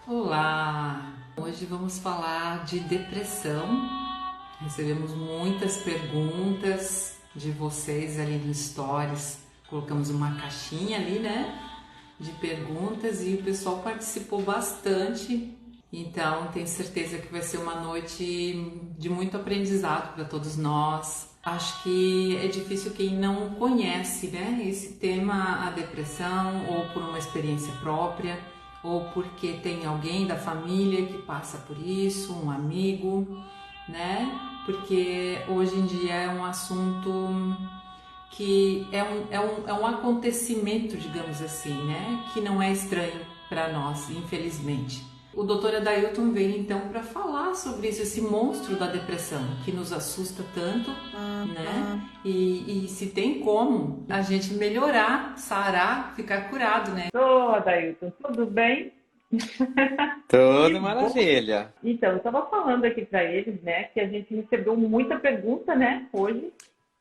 Olá! Hoje vamos falar de depressão. Recebemos muitas perguntas de vocês ali no Stories. Colocamos uma caixinha ali, né? De perguntas e o pessoal participou bastante. Então, tenho certeza que vai ser uma noite de muito aprendizado para todos nós. Acho que é difícil quem não conhece, né, esse tema, a depressão, ou por uma experiência própria, ou porque tem alguém da família que passa por isso, um amigo, né? Porque hoje em dia é um assunto que é um acontecimento, digamos assim, né? Que não é estranho para nós, infelizmente. O Dr. Adailton veio então para falar sobre isso, esse monstro da depressão que nos assusta tanto, né? E se tem como a gente melhorar, sarar, ficar curado, né? Ô, Adailton, tudo bem? Que Tudo bom. maravilha. Então, eu estava falando aqui para eles, né, que a gente recebeu muita pergunta, né, hoje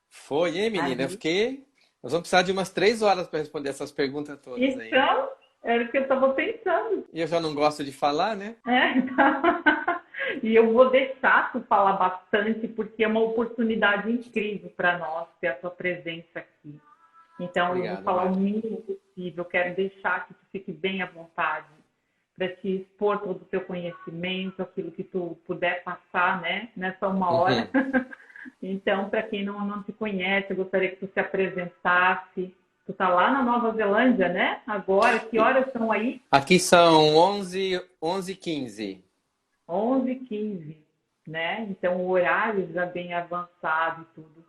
Foi, hein, menina? Eu ali. fiquei. Nós vamos precisar de umas 3 horas para responder essas perguntas todas aí. Então, era o que eu estava pensando, E eu já não gosto de falar, né? né? Então, e eu vou deixar tu falar bastante, porque é uma oportunidade incrível para nós ter a tua presença aqui. Então, eu vou Obrigado, falar o Mari. mínimo possível, quero deixar que tu fique bem à vontade para te expor todo o teu conhecimento, aquilo que tu puder passar, né, nessa uma hora. Uhum. Então, para quem não te conhece, eu gostaria que tu se apresentasse. Tu tá lá na Nova Zelândia, né? Agora, que horas são aí? Aqui são 11h15. 11h15, né? Então, o horário já bem avançado e tudo.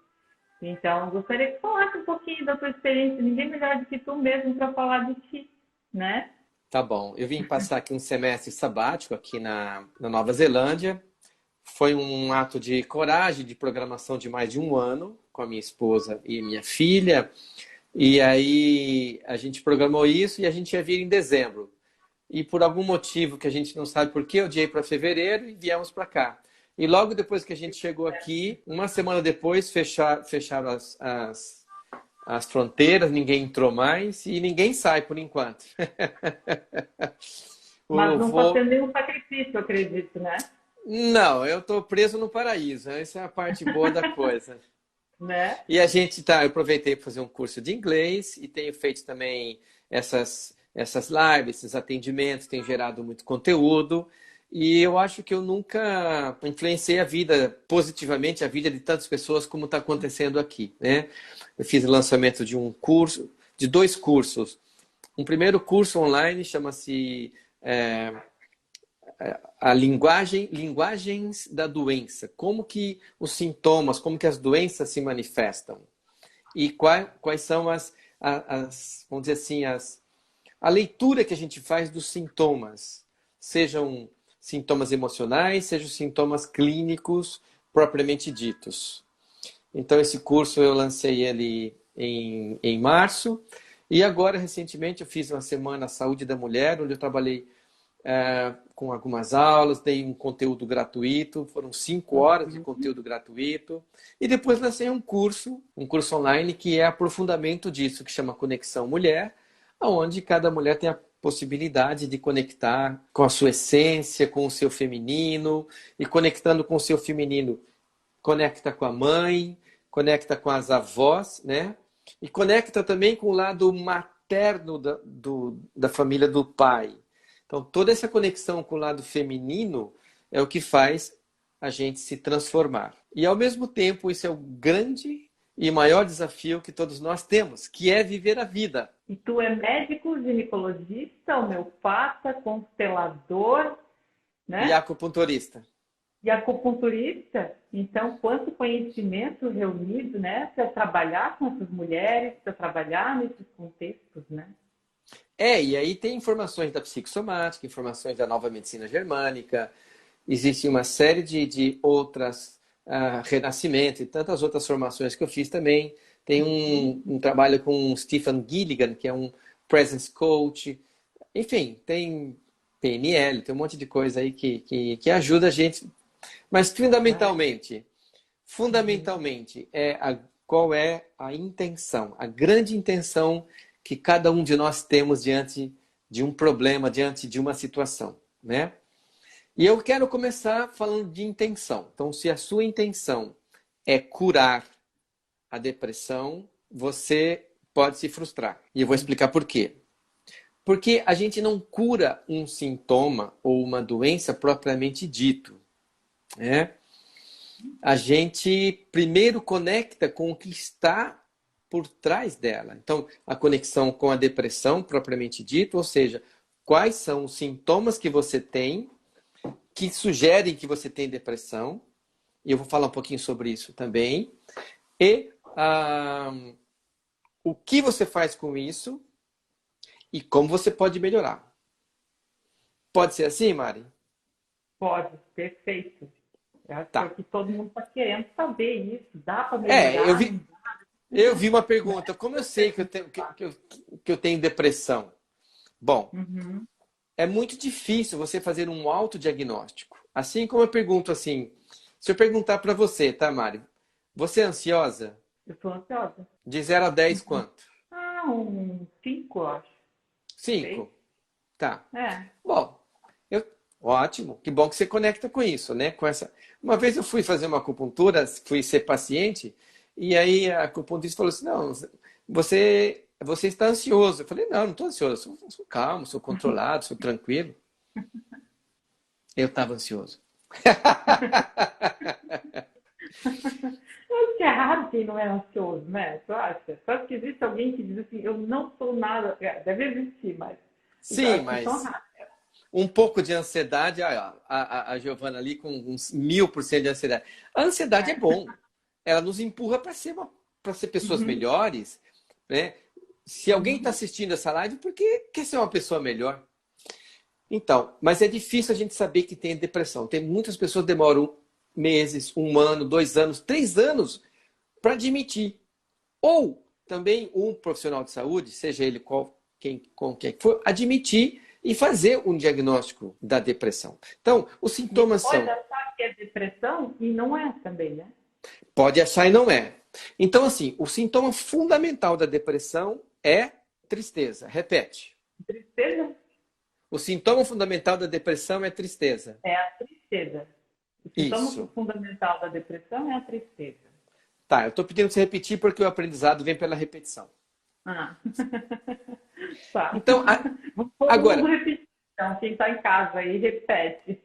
Então, eu gostaria que tu falasse um pouquinho da tua experiência. Ninguém melhor do que tu mesmo para falar de ti, né? Tá bom. Eu vim passar aqui um semestre sabático aqui na Nova Zelândia. Foi um ato de coragem, de programação de mais de um ano com a minha esposa e minha filha. E aí a gente programou isso e a gente ia vir em dezembro. E por algum motivo que a gente não sabe por quê, eu adiei para fevereiro e viemos para cá. E logo depois que a gente chegou aqui, uma semana depois, fecharam as fronteiras, ninguém entrou mais e ninguém sai por enquanto. Mas O não está voo... tendo nenhum sacrifício, acredito, né? Não, eu estou preso no paraíso. Essa é a parte boa da coisa. Né? E a gente tá, eu aproveitei para fazer um curso de inglês e tenho feito também essas lives, esses atendimentos, tem gerado muito conteúdo. E eu acho que eu nunca influenciei a vida positivamente, a vida de tantas pessoas como está acontecendo aqui, né? Eu fiz o lançamento de um curso, de 2 cursos. Um primeiro curso online chama-se a linguagens da doença, como que os sintomas, como que as doenças se manifestam e quais são vamos dizer assim, a leitura que a gente faz dos sintomas, sejam sintomas emocionais, sejam sintomas clínicos propriamente ditos. Então esse curso eu lancei ele em março e agora recentemente eu fiz uma semana Saúde da Mulher, onde eu trabalhei com algumas aulas, dei um conteúdo gratuito, foram 5 horas de conteúdo gratuito, e depois lancei um curso online que é aprofundamento disso, que chama Conexão Mulher, onde cada mulher tem a possibilidade de conectar com a sua essência, com o seu feminino, e conectando com o seu feminino, conecta com a mãe, conecta com as avós, né? E conecta também com o lado materno da família do pai. Então, toda essa conexão com o lado feminino é o que faz a gente se transformar. E, ao mesmo tempo, isso é o grande e maior desafio que todos nós temos, que é viver a vida. E tu é médico, ginecologista, homeopata, constelador, E né? acupunturista. E acupunturista. Então, quanto conhecimento reunido, né? Para trabalhar com essas mulheres, para trabalhar nesses contextos, né? E aí tem informações da psicossomática, informações da nova medicina germânica, existe uma série de outras renascimento e tantas outras formações que eu fiz também. Tem um trabalho com o Stephen Gilligan, que é um presence coach. Enfim, tem PNL, tem um monte de coisa aí que ajuda a gente. Mas fundamentalmente qual é a intenção, a grande intenção que cada um de nós temos diante de um problema, diante de uma situação. né? E eu quero começar falando de intenção. Então, se a sua intenção é curar a depressão, você pode se frustrar. E eu vou explicar por quê. Porque a gente não cura um sintoma ou uma doença propriamente dito, né? A gente primeiro conecta com o que está por trás dela. Então, a conexão com a depressão propriamente dito, ou seja, quais são os sintomas que você tem que sugerem que você tem depressão, e eu vou falar um pouquinho sobre isso também, e o que você faz com isso e como você pode melhorar. Pode ser assim, Mari? Pode, perfeito. Eu acho Tá. que todo mundo está querendo saber isso. Dá para melhorar? Eu vi uma pergunta. Como eu sei que eu tenho depressão? Bom, é muito difícil você fazer um autodiagnóstico. Assim como eu pergunto assim, se eu perguntar para você, tá, Mari? Você é ansiosa? Eu sou ansiosa. De 0 a 10, quanto? Um 5, eu acho. 5? Tá. É. Bom, ótimo. Que bom que você conecta com isso, né? Com essa... Uma vez eu fui fazer uma acupuntura, fui ser paciente, e aí a acupunturista falou assim, não, você está ansioso. Eu falei, não estou ansioso, sou calmo, sou controlado, sou tranquilo. Eu estava ansioso. Eu acho que é raro quem não é ansioso, né? Tu acha? Só que existe alguém que diz assim, eu não sou nada. Deve existir, mas... Sim, mas um pouco de ansiedade, a Giovana ali com uns 1000% de ansiedade. A ansiedade é bom. Ela nos empurra para ser pessoas melhores, né? Se alguém está assistindo essa live, porque quer ser uma pessoa melhor. Então, mas é difícil a gente saber que tem depressão. Tem muitas pessoas que demoram meses, 1 ano, 2 anos, 3 anos para admitir. Ou também um profissional de saúde, seja ele quem for, admitir e fazer um diagnóstico da depressão. Então, os sintomas são... Pode achar que é depressão e não é também, né? Pode achar e não é. Então, assim, o sintoma fundamental da depressão é tristeza. Repete. Tristeza? O sintoma fundamental da depressão é tristeza. É a tristeza. O sintoma fundamental da depressão é a tristeza. Tá, eu estou pedindo para você repetir porque o aprendizado vem pela repetição. Tá. Então, agora... Vamos repetir. Então, quem está em casa aí, repete.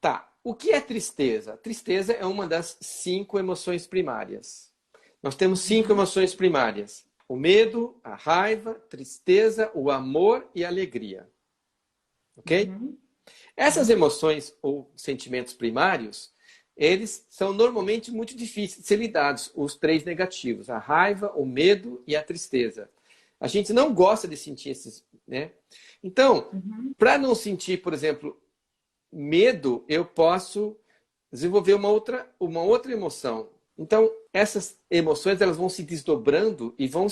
Tá. O que é tristeza? Tristeza é uma das 5 emoções primárias. Nós temos 5 emoções primárias. O medo, a raiva, tristeza, o amor e a alegria. Ok? Essas emoções ou sentimentos primários, eles são normalmente muito difíceis de ser lidados, os 3 negativos, a raiva, o medo e a tristeza. A gente não gosta de sentir esses, né? Então, para não sentir, por exemplo, medo, eu posso desenvolver uma outra emoção. Então, essas emoções elas vão se desdobrando e vão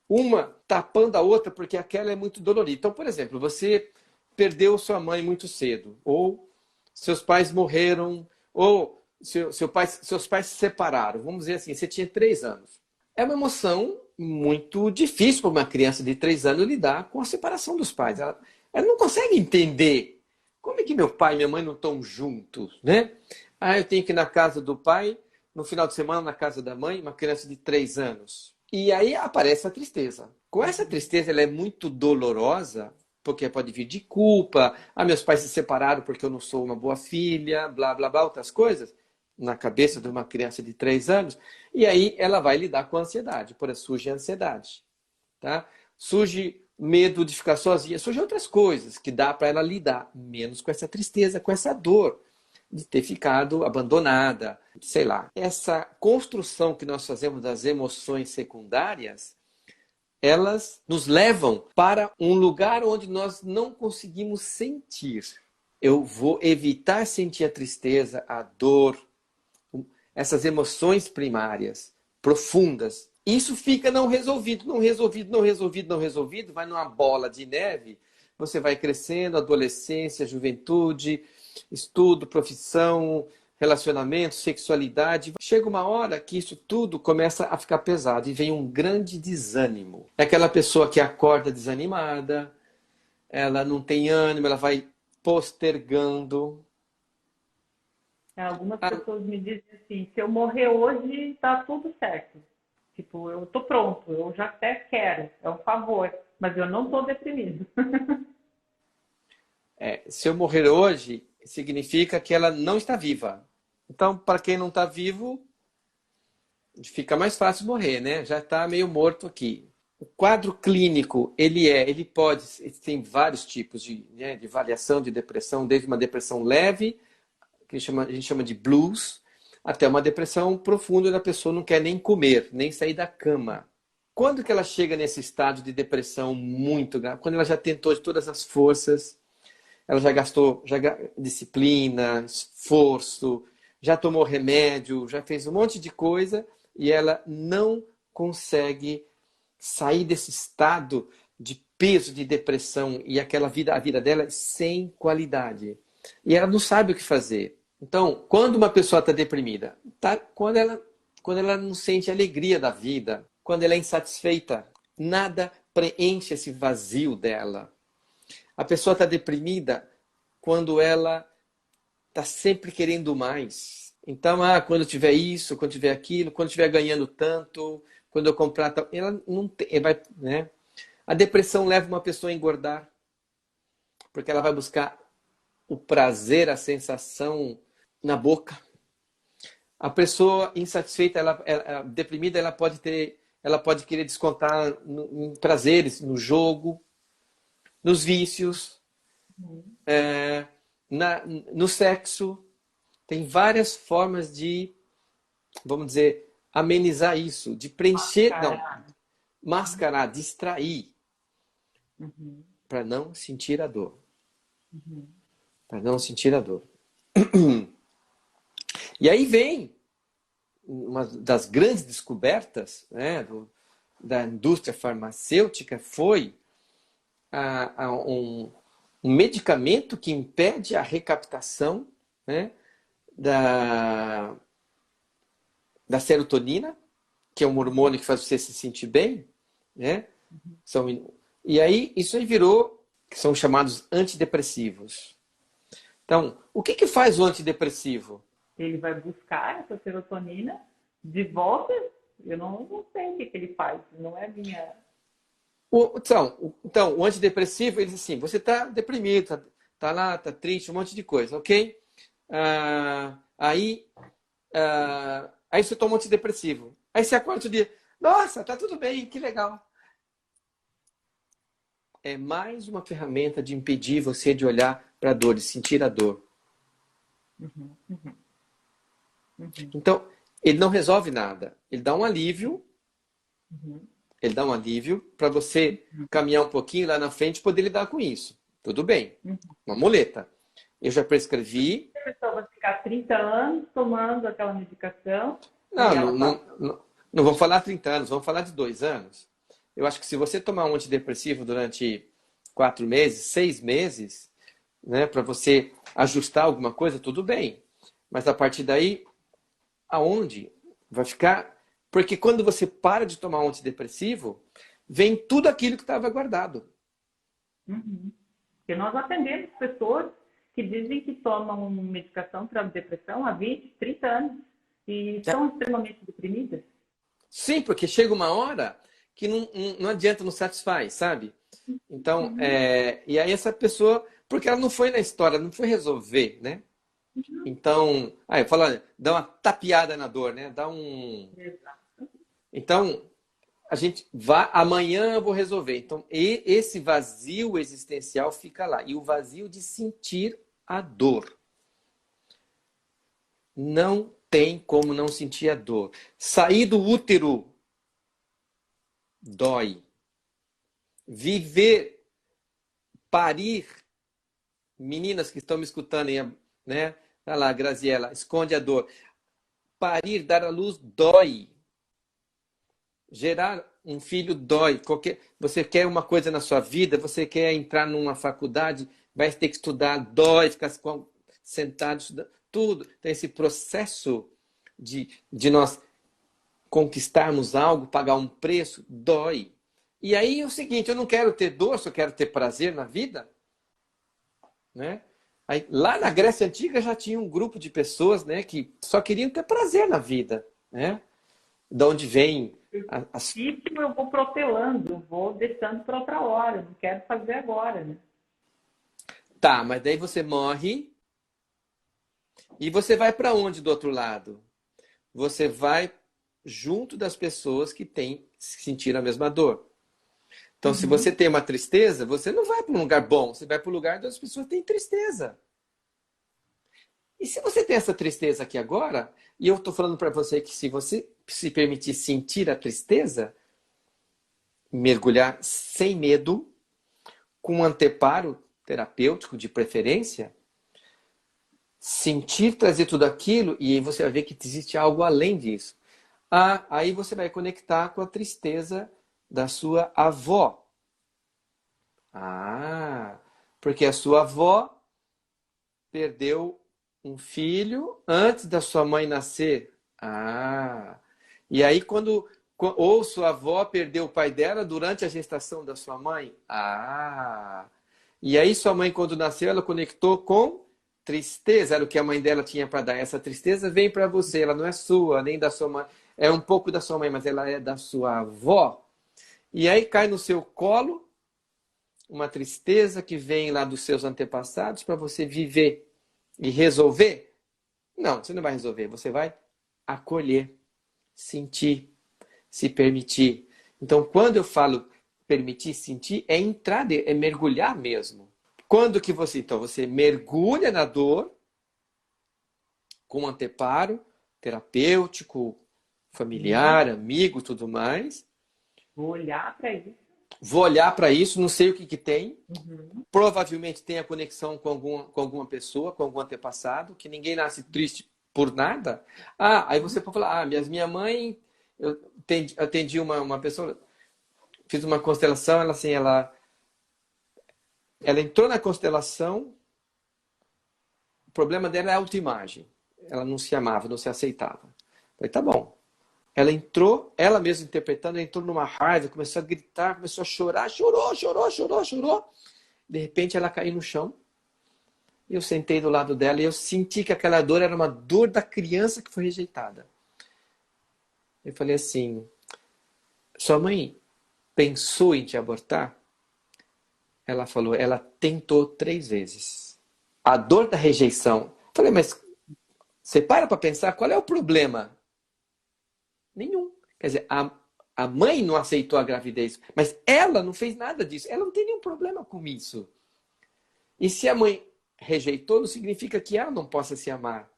uma tapando a outra porque aquela é muito dolorida. Então, por exemplo, você perdeu sua mãe muito cedo, ou seus pais morreram, ou seus pais se separaram. Vamos dizer assim, você tinha 3 anos. É uma emoção muito difícil para uma criança de 3 anos lidar com a separação dos pais. Ela não consegue entender como é que meu pai e minha mãe não estão juntos, né? Eu tenho que ir na casa do pai, no final de semana na casa da mãe, uma criança de 3 anos. E aí aparece a tristeza. Com essa tristeza, ela é muito dolorosa, porque pode vir de culpa. Meus pais se separaram porque eu não sou uma boa filha, blá, blá, blá, outras coisas, na cabeça de uma criança de 3 anos. E aí ela vai lidar com a ansiedade, por isso surge a ansiedade. Tá? Surge medo de ficar sozinha, surgem outras coisas que dá para ela lidar, menos com essa tristeza, com essa dor de ter ficado abandonada, sei lá. Essa construção que nós fazemos das emoções secundárias, elas nos levam para um lugar onde nós não conseguimos sentir. Eu vou evitar sentir a tristeza, a dor, essas emoções primárias, profundas. Isso fica não resolvido, vai numa bola de neve. Você vai crescendo, adolescência, juventude, estudo, profissão, relacionamento, sexualidade. Chega uma hora que isso tudo começa a ficar pesado e vem um grande desânimo. É aquela pessoa que acorda desanimada, ela não tem ânimo, ela vai postergando. Algumas pessoas me dizem assim, se eu morrer hoje, tá tudo certo. Tipo, eu tô pronto, eu já até quero, é um favor, mas eu não tô deprimido. Se eu morrer hoje, significa que ela não está viva. Então, para quem não está vivo, fica mais fácil morrer, né? Já está meio morto aqui. O quadro clínico, ele pode, tem vários tipos né, de variação de depressão, desde uma depressão leve, que a gente chama de blues, até uma depressão profunda da pessoa não quer nem comer, nem sair da cama. Quando que ela chega nesse estado de depressão muito grave? Quando ela já tentou de todas as forças, ela já gastou disciplina, esforço, já tomou remédio, já fez um monte de coisa e ela não consegue sair desse estado de peso, de depressão e a vida dela é sem qualidade. E ela não sabe o que fazer. Então, quando uma pessoa está deprimida, quando ela não sente alegria da vida, quando ela é insatisfeita, nada preenche esse vazio dela. A pessoa está deprimida quando ela está sempre querendo mais. Então, quando tiver isso, quando tiver aquilo, quando estiver ganhando tanto, quando eu comprar tal, ela não tem, né? A depressão leva uma pessoa a engordar, porque ela vai buscar o prazer, a sensação na boca. A pessoa insatisfeita, deprimida, ela pode querer descontar em prazeres, no jogo, nos vícios, no sexo. Tem várias formas de, vamos dizer, amenizar isso, de preencher, mascarar, distrair, para não sentir a dor. Para não sentir a dor. E aí vem uma das grandes descobertas, né, da indústria farmacêutica foi um medicamento que impede a recaptação, né, da serotonina, que é um hormônio que faz você se sentir bem, né? E aí isso aí virou, que são chamados antidepressivos. Então, o que faz o antidepressivo? Ele vai buscar essa serotonina de volta. Eu não sei o que ele faz, não é minha. Então, o antidepressivo, ele diz assim: você está deprimido, tá lá, tá triste, um monte de coisa, ok? Aí você toma um antidepressivo. Aí você acorda outro dia, nossa, tá tudo bem, que legal. É mais uma ferramenta de impedir você de olhar para a dor, de sentir a dor. Então, ele não resolve nada. Ele dá um alívio. Ele dá um alívio para você caminhar um pouquinho lá na frente e poder lidar com isso. Tudo bem. Uma muleta. Eu já prescrevi. A pessoa vai ficar 30 anos tomando aquela medicação. Não vamos falar 30 anos, vamos falar de 2 anos. Eu acho que se você tomar um antidepressivo durante 4 meses, 6 meses, né, para você ajustar alguma coisa, tudo bem. Mas a partir daí, aonde vai ficar? Porque quando você para de tomar um antidepressivo, vem tudo aquilo que estava guardado. Porque nós atendemos pessoas que dizem que tomam medicação para depressão há 20, 30 anos e são extremamente deprimidas. Sim, porque chega uma hora que não adianta, não satisfaz, sabe? Então, e aí essa pessoa, porque ela não foi na história, não foi resolver, né? Então, eu falo, dá uma tapeada na dor, né? Exato. Então, a gente vai, amanhã eu vou resolver. Então, esse vazio existencial fica lá. E o vazio de sentir a dor. Não tem como não sentir a dor. Sair do útero dói. Viver, parir, meninas que estão me escutando, né? Olha lá, Graziela, esconde a dor. Parir, dar à luz, dói. Gerar um filho dói. Você quer uma coisa na sua vida, você quer entrar numa faculdade, vai ter que estudar, dói, ficar sentado, estudando, tudo. Então, esse processo de nós conquistarmos algo, pagar um preço, dói. E aí é o seguinte, eu não quero ter dor, só quero ter prazer na vida. Né? Aí, lá na Grécia Antiga já tinha um grupo de pessoas, né, que só queriam ter prazer na vida, né? De onde vem as... Ritmo eu vou protelando, vou deixando para outra hora, não quero fazer agora, né? Tá, mas daí você morre e você vai para onde do outro lado? Você vai junto das pessoas que têm sentido a mesma dor. Então, se você tem uma tristeza, você não vai para um lugar bom, você vai para o lugar onde as pessoas têm tristeza. E se você tem essa tristeza aqui agora, e eu estou falando para você que se você se permitir sentir a tristeza, mergulhar sem medo, com um anteparo terapêutico de preferência, sentir, trazer tudo aquilo, e aí você vai ver que existe algo além disso. Ah, aí você vai conectar com a tristeza da sua avó. Ah, porque a sua avó perdeu um filho antes da sua mãe nascer. Ah, e aí ou sua avó perdeu o pai dela durante a gestação da sua mãe. Ah, e aí sua mãe quando nasceu ela conectou com tristeza, era o que a mãe dela tinha para dar. Essa tristeza vem para você, ela não é sua, nem da sua mãe. É um pouco da sua mãe, mas ela é da sua avó. E aí cai no seu colo uma tristeza que vem lá dos seus antepassados para você viver e resolver. Não, você não vai resolver, você vai acolher, sentir, se permitir. Então, quando eu falo permitir, sentir, é entrar, é mergulhar mesmo. Quando que você, então, você mergulha na dor com anteparo terapêutico, familiar, amigo, tudo mais. Vou olhar para isso. Vou olhar para isso, não sei o que que tem. Provavelmente tem a conexão com alguma pessoa, com algum antepassado, que ninguém nasce triste por nada. Ah, aí você pode falar, minha mãe, eu atendi uma pessoa, fiz uma constelação, ela entrou na constelação, o problema dela é a autoimagem. Ela não se amava, não se aceitava. Falei, tá bom. Ela entrou, ela mesma interpretando, ela entrou numa raiva, começou a gritar, começou a chorar, chorou. De repente ela caiu no chão. Eu sentei do lado dela e eu senti que aquela dor era uma dor da criança que foi rejeitada. Eu falei assim, sua mãe pensou em te abortar? Ela falou, ela tentou 3 vezes. A dor da rejeição. Eu falei, mas você para pensar, qual é o problema? Nenhum. Quer dizer, a mãe não aceitou a gravidez, mas ela não fez nada disso. Ela não tem nenhum problema com isso. E se a mãe rejeitou, não significa que ela não possa se amar.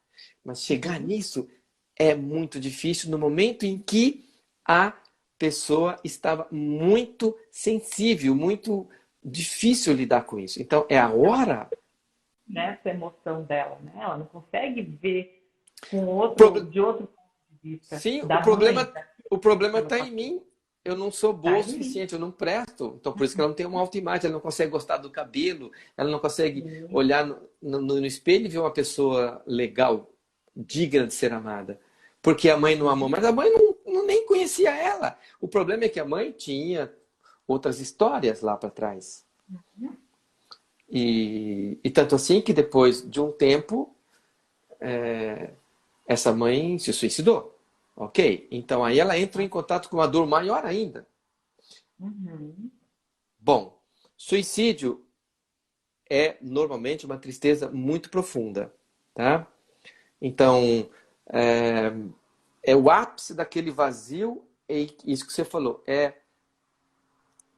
Mas chegar nisso é muito difícil no momento em que a pessoa estava muito sensível, muito difícil lidar com isso. Então, é a hora... Nessa emoção dela, né? Ela não consegue ver com de outro ponto de vista. Sim, o problema está em mim. Eu não sou boa o suficiente, eu não presto. Então, por isso que ela não tem uma autoimagem, ela não consegue gostar do cabelo, ela não consegue olhar no espelho e ver uma pessoa legal, digna de ser amada. Porque a mãe não amou, mas a mãe nem conhecia ela. O problema é que a mãe tinha outras histórias lá para trás. E tanto assim que depois de um tempo, essa mãe se suicidou. Ok? Então aí ela entra em contato com uma dor maior ainda. Bom, suicídio é normalmente uma tristeza muito profunda, tá? Então, é o ápice daquele vazio, é isso que você falou,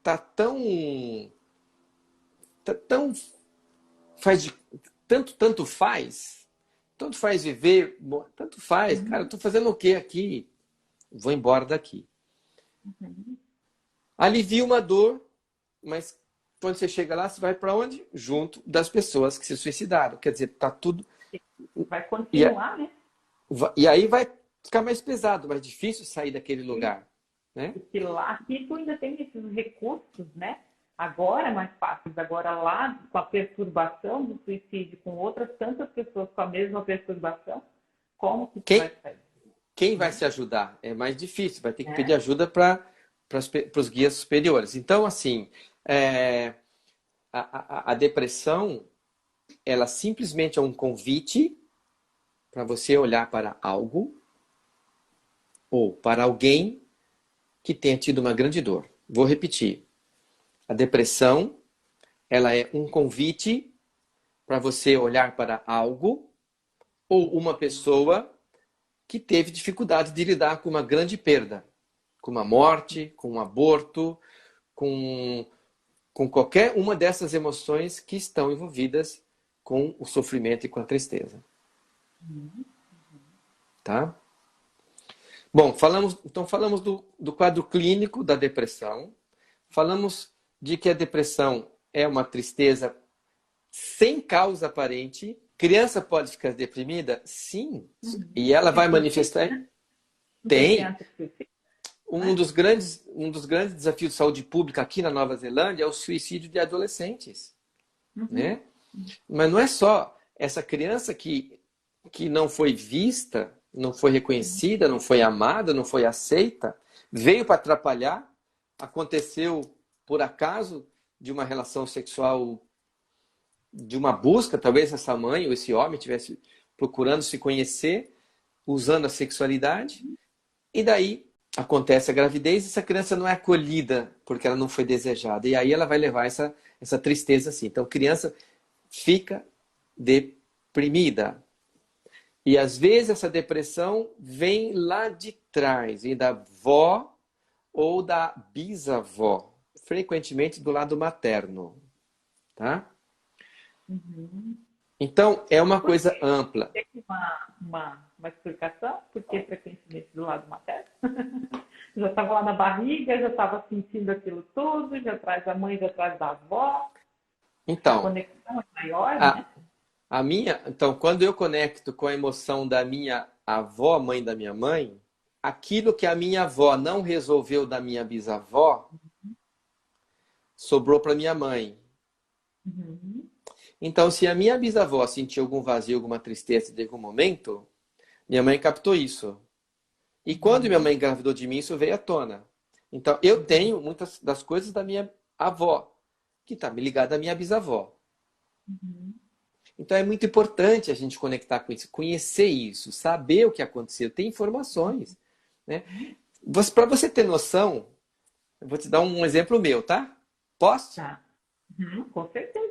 tá tão tanto faz viver, tanto faz, cara, eu tô fazendo o que aqui? Vou embora daqui. Alivia uma dor, mas quando você chega lá, você vai para onde? Junto das pessoas que se suicidaram. Quer dizer, tá tudo... Vai continuar, né? E aí vai ficar mais pesado, mais difícil sair daquele lugar, né? Porque lá, aqui tu ainda tem esses recursos, né? Agora é mais fácil, agora lá, com a perturbação do suicídio, com outras tantas pessoas com a mesma perturbação, como que tu vai sair? Quem vai se ajudar? É mais difícil, vai ter que pedir ajuda para os guias superiores. Então, assim, a depressão, ela simplesmente é um convite para você olhar para algo ou para alguém que tenha tido uma grande dor. Vou repetir. A depressão, ela é um convite para você olhar para algo ou uma pessoa que teve dificuldade de lidar com uma grande perda, com uma morte, com um aborto, com qualquer uma dessas emoções que estão envolvidas com o sofrimento e com a tristeza. Tá? Bom, falamos do quadro clínico da depressão. Falamos de que a depressão é uma tristeza sem causa aparente. Criança pode ficar deprimida? Sim. E ela vai manifestar? Tem. Um dos grandes desafios de saúde pública aqui na Nova Zelândia é o suicídio de adolescentes. Né? Mas não é só essa criança que não foi vista, não foi reconhecida, não foi amada, não foi aceita, veio para atrapalhar, aconteceu por acaso de uma relação sexual, de uma busca, talvez essa mãe ou esse homem estivesse procurando se conhecer, usando a sexualidade, e daí acontece a gravidez e essa criança não é acolhida porque ela não foi desejada. E aí ela vai levar essa tristeza assim. Então, criança fica deprimida. E às vezes essa depressão vem lá de trás, vem da avó ou da bisavó, frequentemente do lado materno. Tá? Então, é uma coisa ampla. Tem uma explicação? Por que frequentemente do lado materno? Já estava lá na barriga, já estava sentindo aquilo tudo, já traz a mãe, já traz da avó. Então, a conexão é maior, né? Então, quando eu conecto com a emoção da minha avó, mãe da minha mãe, aquilo que a minha avó não resolveu da minha bisavó, sobrou para minha mãe. Então, se a minha bisavó sentiu algum vazio, alguma tristeza em algum momento, minha mãe captou isso. E quando minha mãe engravidou de mim, isso veio à tona. Então, eu tenho muitas das coisas da minha avó, que está me ligada à minha bisavó. Então, é muito importante a gente conectar com isso, conhecer isso, saber o que aconteceu, ter informações. Né? Para você ter noção, eu vou te dar um exemplo meu, tá? Posso? Tá. Com certeza.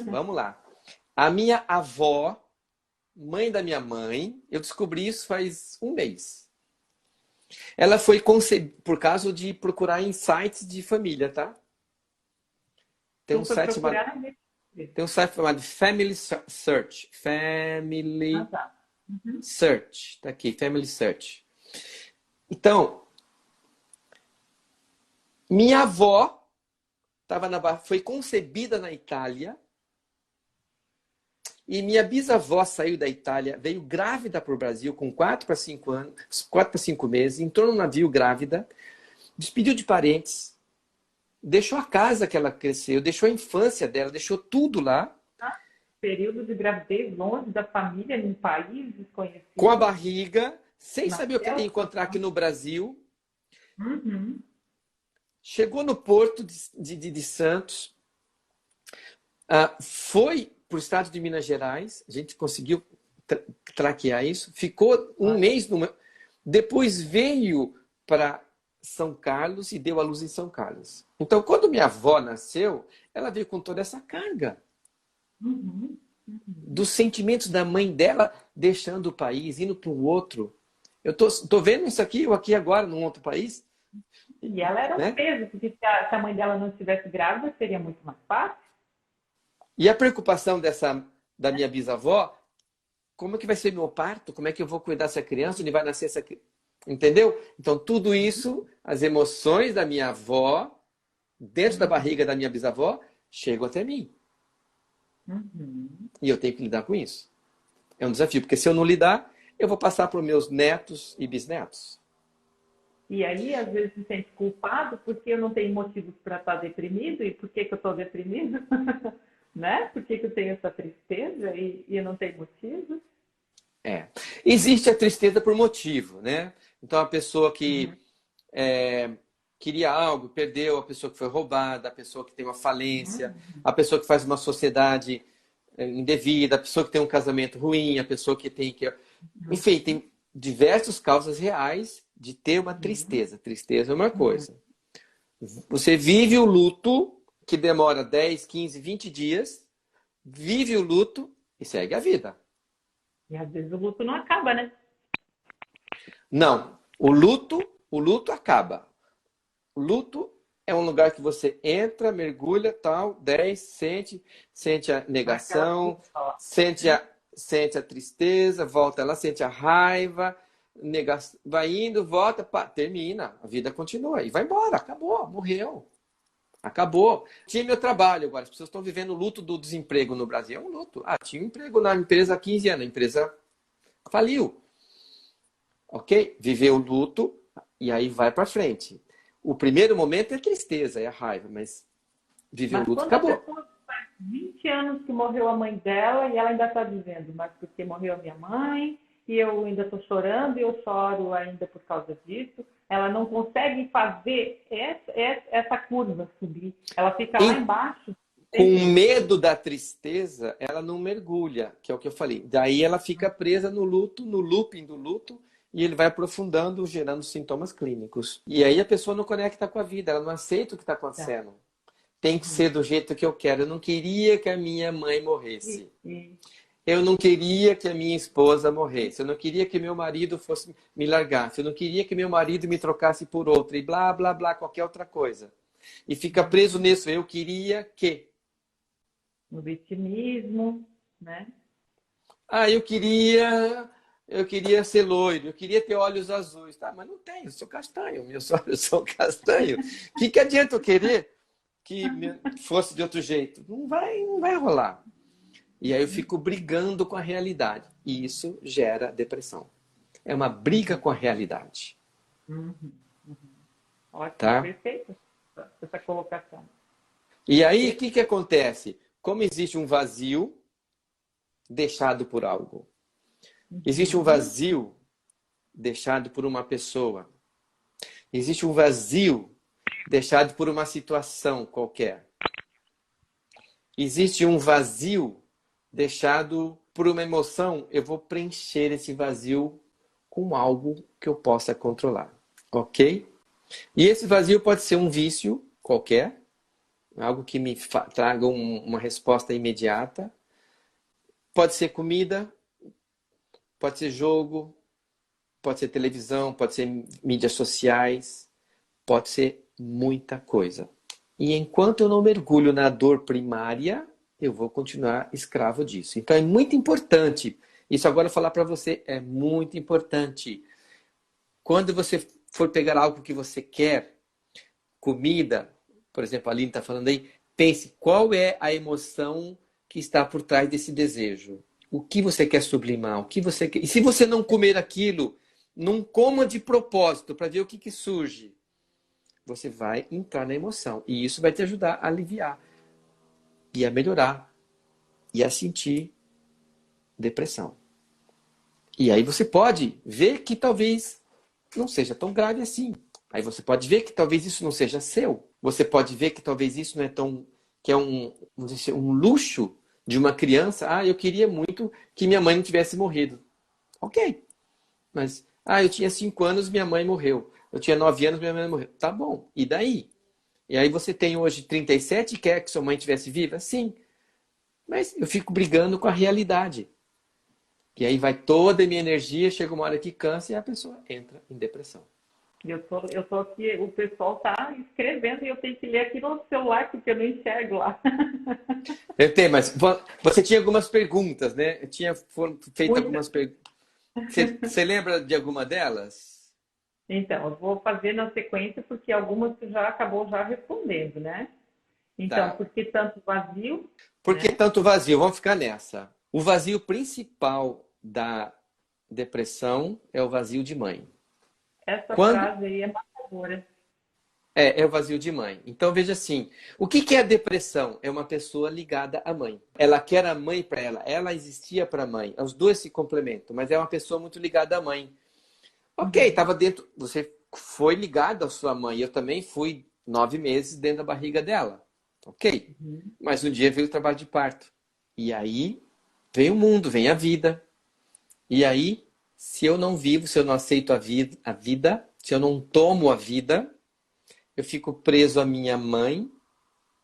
Vamos lá. A minha avó, mãe da minha mãe, eu descobri isso faz um mês. Ela foi concebida por causa de procurar em sites de família, tá? Tem um site chamado Family Search. Family Search. Tá aqui, Family Search. Então, minha avó foi concebida na Itália e minha bisavó saiu da Itália, veio grávida para o Brasil com 4 para 5 meses, entrou no navio grávida, despediu de parentes, deixou a casa que ela cresceu, deixou a infância dela, deixou tudo lá. Período de gravidez longe da família, num país desconhecido. Com a barriga, sem saber o que ia encontrar aqui no Brasil. Chegou no porto de Santos, foi para o estado de Minas Gerais, a gente conseguiu traquear isso, ficou um mês, depois veio para São Carlos e deu à luz em São Carlos. Então, quando minha avó nasceu, ela veio com toda essa carga. Dos sentimentos da mãe dela deixando o país, indo para o outro. Eu tô vendo isso aqui, eu aqui agora, num outro país. E ela era um peso, porque se a mãe dela não estivesse grávida, seria muito mais fácil. E a preocupação da minha bisavó, como é que vai ser meu parto? Como é que eu vou cuidar dessa criança? Onde vai nascer essa criança? Entendeu? Então, tudo isso, as emoções da minha avó, dentro da barriga da minha bisavó, chegam até mim. E eu tenho que lidar com isso. É um desafio, porque se eu não lidar, eu vou passar para os meus netos e bisnetos. E aí, às vezes, se sente culpado porque eu não tenho motivos para estar deprimido. E por que eu estou deprimido? Né? Por que eu tenho essa tristeza e eu não tenho motivos? Existe a tristeza por motivo, né? Então, a pessoa que queria algo, perdeu, a pessoa que foi roubada, a pessoa que tem uma falência, a pessoa que faz uma sociedade indevida, a pessoa que tem um casamento ruim, a pessoa que tem que... Enfim, tem diversas causas reais de ter uma tristeza. Tristeza é uma coisa. Você vive o luto, que demora 10, 15, 20 dias, vive o luto e segue a vida. E às vezes o luto não acaba, né? Não, o luto acaba. O luto é um lugar que você entra, mergulha, tal, 10, sente a negação, sente a tristeza, volta lá, sente a raiva, vai indo, volta, pá, termina, a vida continua e vai embora, acabou, morreu. Acabou. Tinha meu trabalho agora. As pessoas estão vivendo o luto do desemprego no Brasil. É um luto. Ah, tinha um emprego na empresa há 15 anos. A empresa faliu. Ok? Viveu o luto e aí vai para frente. O primeiro momento é tristeza, é a raiva, mas viveu o luto, acabou. A pessoa faz 20 anos que morreu a mãe dela e ela ainda está dizendo, mas porque morreu a minha mãe e eu ainda estou chorando e eu choro ainda por causa disso. Ela não consegue fazer essa curva subir. Ela fica lá embaixo. Com medo da tristeza, ela não mergulha, que é o que eu falei. Daí ela fica presa no luto, no looping do luto, e ele vai aprofundando, gerando sintomas clínicos. E aí a pessoa não conecta com a vida, ela não aceita o que está acontecendo. Tem que ser do jeito que eu quero. Eu não queria que a minha mãe morresse. Eu não queria que a minha esposa morresse. Eu não queria que meu marido fosse me largasse. Eu não queria que meu marido me trocasse por outra. E blá, blá, blá, qualquer outra coisa. E fica preso nisso. Eu queria que. No vitimismo, né? Ah, eu queria ser loiro. Eu queria ter olhos azuis. Tá, mas não tenho. Eu sou castanho. Meus olhos são castanho. O que adianta eu querer que fosse de outro jeito? Não vai rolar. E aí eu fico brigando com a realidade. E isso gera depressão. É uma briga com a realidade. Ótimo, tá? Perfeito essa colocação. E aí, o que acontece? Como existe um vazio deixado por algo. Existe um vazio deixado por uma pessoa. Existe um vazio deixado por uma situação qualquer. Existe um vazio deixado por uma emoção. Eu vou preencher esse vazio com algo que eu possa controlar. Ok? E esse vazio pode ser um vício qualquer. Algo que me traga uma resposta imediata. Pode ser comida. Pode ser jogo. Pode ser televisão. Pode ser mídias sociais. Pode ser muita coisa. E enquanto eu não mergulho na dor primária, eu vou continuar escravo disso. Então é muito importante. Isso agora eu falar para você é muito importante. Quando você for pegar algo que você quer, comida, por exemplo, a Aline está falando aí, pense qual é a emoção que está por trás desse desejo. O que você quer sublimar? O que você quer... E se você não comer aquilo, não coma de propósito para ver o que surge. Você vai entrar na emoção. E isso vai te ajudar a aliviar. E a melhorar. E a sentir depressão. E aí você pode ver que talvez não seja tão grave assim. Aí você pode ver que talvez isso não seja seu. Você pode ver que talvez isso não é tão... que é vamos dizer, um luxo de uma criança. Ah, eu queria muito que minha mãe não tivesse morrido. Ok. Mas, eu tinha 5 anos, minha mãe morreu. Eu tinha 9 anos, minha mãe morreu. Tá bom. E daí? E aí você tem hoje 37 e quer que sua mãe estivesse viva? Sim. Mas eu fico brigando com a realidade. E aí vai toda a minha energia, chega uma hora que cansa e a pessoa entra em depressão. Eu tô aqui, o pessoal tá escrevendo e eu tenho que ler aqui no celular porque eu não enxergo lá. Eu tenho, mas você tinha algumas perguntas, né? Eu tinha feito algumas perguntas. Você lembra de alguma delas? Então, eu vou fazer na sequência porque algumas você já acabou já respondendo, né? Então, por que tanto vazio? Por que tanto vazio? Vamos ficar nessa. O vazio principal da depressão é o vazio de mãe. Essa frase aí é matadora. É o vazio de mãe. Então, veja assim, o que é a depressão? É uma pessoa ligada à mãe. Ela quer a mãe para ela. Ela existia para a mãe. Os dois se complementam, mas é uma pessoa muito ligada à mãe. Ok, estava dentro... Você foi ligado à sua mãe. Eu também fui 9 meses dentro da barriga dela. Ok. Mas um dia veio o trabalho de parto. E aí vem o mundo, vem a vida. E aí, se eu não vivo, se eu não aceito a vida, se eu não tomo a vida, eu fico preso à minha mãe.